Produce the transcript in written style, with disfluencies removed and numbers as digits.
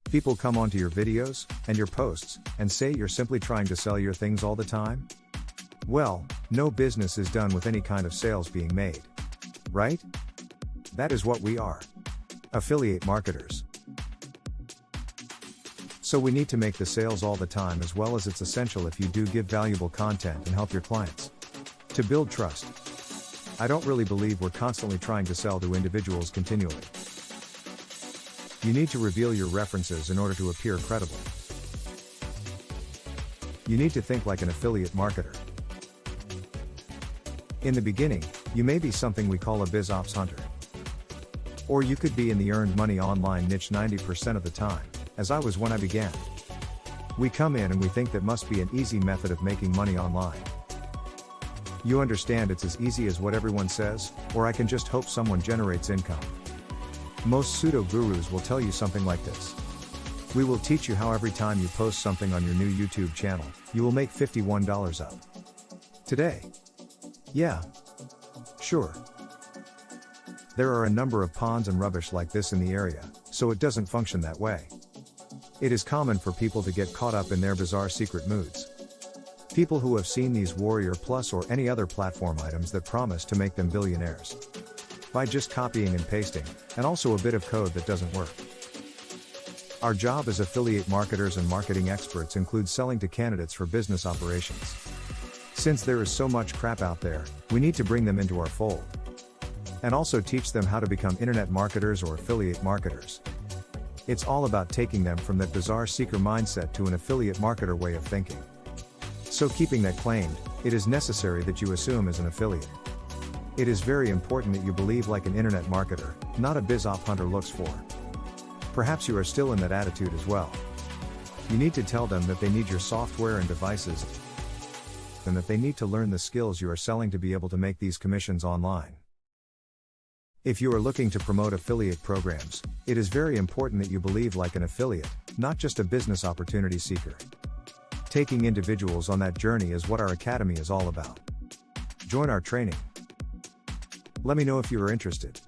People come onto your videos, and your posts, and say you're simply trying to sell your things all the time? Well, no business is done with any kind of sales being made. Right? That is what we are. Affiliate marketers. So we need to make the sales all the time, as well as it's essential if you do give valuable content and help your clients to build trust. I don't really believe we're constantly trying to sell to individuals continually. You need to reveal your references in order to appear credible. You need to think like an affiliate marketer. In the beginning, you may be something we call a biz ops hunter. Or you could be in the earned money online niche 90% of the time, as I was when I began. We come in and we think that must be an easy method of making money online. You understand it's as easy as what everyone says, or I can just hope someone generates income. Most pseudo-gurus will tell you something like this. We will teach you how every time you post something on your new YouTube channel, you will make $51 up. Today. Yeah. Sure. There are a number of ponds and rubbish like this in the area, so it doesn't function that way. It is common for people to get caught up in their bizarre secret moods. People who have seen these Warrior Plus or any other platform items that promise to make them billionaires by just copying and pasting, and also a bit of code that doesn't work. Our job as affiliate marketers and marketing experts includes selling to candidates for business operations. Since there is so much crap out there, we need to bring them into our fold. And also teach them how to become internet marketers or affiliate marketers. It's all about taking them from that bizarre seeker mindset to an affiliate marketer way of thinking. So keeping that claimed, it is necessary that you assume as an affiliate. It is very important that you believe like an internet marketer, not a biz op hunter looks for. Perhaps you are still in that attitude as well. You need to tell them that they need your software and devices, and that they need to learn the skills you are selling to be able to make these commissions online. If you are looking to promote affiliate programs, it is very important that you believe like an affiliate, not just a business opportunity seeker. Taking individuals on that journey is what our academy is all about. Join our training. Let me know if you are interested.